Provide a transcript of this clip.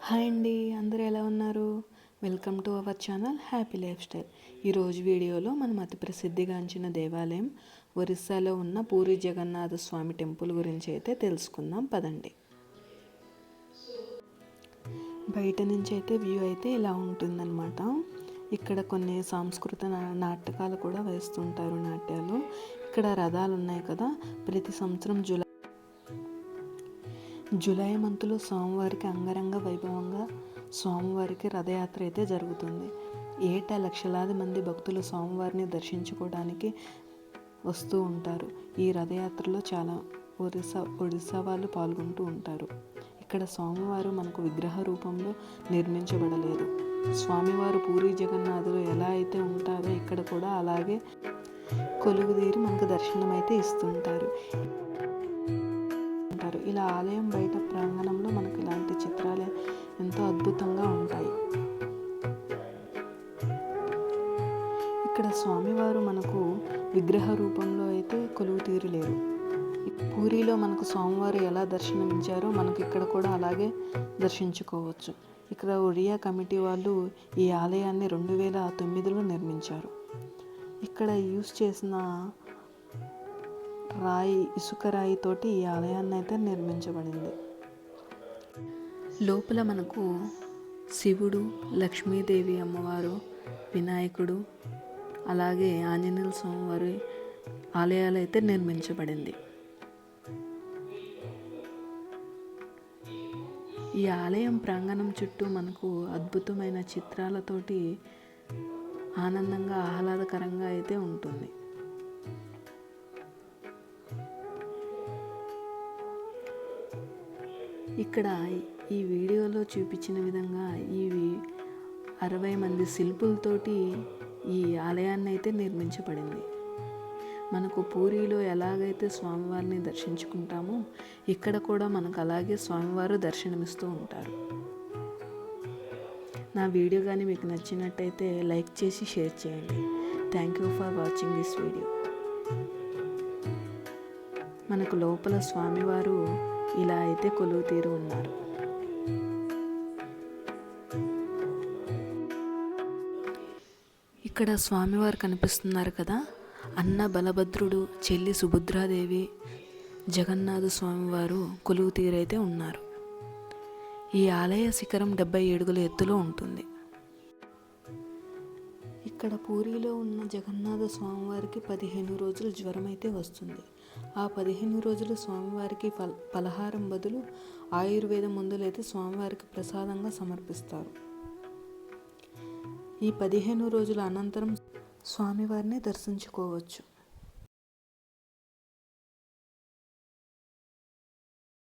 Hi అండి, అందరూ ఎలా ఉన్నారు? Welcome to our channel happy life style. ఈరోజు వీడియోలో మనం అతి ప్రసిద్ధిగాంచిన దేవాలయం ఒరిస్సాలో ఉన్న పూరి జగన్నాథ స్వామి టెంపుల్ గురించి అయితే తెలుసుకుందాం పదండి. బయట నుంచి అయితే వ్యూ అయితే ఇలా ఉంటుందన్నమాట. ఇక్కడ కొన్ని సాంస్కృతిక నాటకాలు కూడా వేస్తుంటారు, నాట్యాలు. ఇక్కడ రథాలు ఉన్నాయి కదా, ప్రతి సంవత్సరం జూలై మంత్లో స్వామివారికి అంగరంగ వైభవంగా స్వామివారికి రథయాత్ర అయితే జరుగుతుంది. ఏటా లక్షలాది మంది భక్తులు స్వామివారిని దర్శించుకోవడానికి వస్తూ ఉంటారు. ఈ రథయాత్రలో చాలా ఒడిస్సా వాళ్ళు పాల్గొంటూ ఉంటారు. ఇక్కడ స్వామివారు మనకు విగ్రహ రూపంలో నిర్మించబడలేదు. స్వామివారు పూరి జగన్నాథులు ఎలా అయితే ఉంటారో ఇక్కడ కూడా అలాగే కొలువుదీరి మనకు దర్శనం అయితే ఇస్తుంటారు. ఇలా ఆలయం బయట ప్రాంగణంలో మనకు ఇలాంటి చిత్రాలే ఎంతో అద్భుతంగా ఉంటాయి. ఇక్కడ స్వామివారు మనకు విగ్రహ రూపంలో అయితే కొలువు తీరలేరు. పూరిలో మనకు స్వామివారు ఎలా దర్శనమిచ్చారో మనకు ఇక్కడ కూడా అలాగే దర్శించుకోవచ్చు. ఇక్కడ ఒరియా కమిటీ వాళ్ళు ఈ ఆలయాన్ని 2009లో నిర్మించారు. ఇక్కడ యూజ్ చేసిన ఇసుక రాయితోటి ఈ ఆలయాన్ని అయితే నిర్మించబడింది. లోపల మనకు శివుడు, లక్ష్మీదేవి అమ్మవారు, వినాయకుడు, అలాగే ఆంజనేయ స్వామివారి ఆలయాలు అయితే నిర్మించబడింది. ఈ ఆలయం ప్రాంగణం చుట్టూ మనకు అద్భుతమైన చిత్రాలతోటి ఆనందంగా ఆహ్లాదకరంగా అయితే ఉంటుంది. ఇక్కడ ఈ వీడియోలో చూపించిన విధంగా ఇవి 60 మంది శిల్పులతోటి ఈ ఆలయాన్ని అయితే నిర్మించబడింది. మనకు పూరిలో ఎలాగైతే స్వామివారిని దర్శించుకుంటామో ఇక్కడ కూడా మనకు అలాగే స్వామివారు దర్శనమిస్తూ ఉంటారు. నా వీడియో కానీ మీకు నచ్చినట్టయితే లైక్ చేసి షేర్ చేయండి. Thank you for watching this video. మనకు లోపల స్వామివారు ఇలా అయితే కొలువు తీరు ఉన్నారు. ఇక్కడ స్వామివారు కనిపిస్తున్నారు కదా, అన్న బలభద్రుడు, చెల్లి సుభద్రాదేవి, జగన్నాథ స్వామివారు కొలువు తీరైతే ఉన్నారు. ఈ ఆలయ శిఖరం 77 ఎత్తులో ఉంటుంది. ఇక్కడ పూరిలో ఉన్న జగన్నాథ స్వామివారికి 15 రోజులు జ్వరం అయితే వస్తుంది. ఆ 15 రోజులు స్వామివారికి పలహారం బదులు ఆయుర్వేద మందులు అయితే స్వామివారికి ప్రసాదంగా సమర్పిస్తారు. ఈ 15 రోజుల అనంతరం స్వామివారిని దర్శించుకోవచ్చు.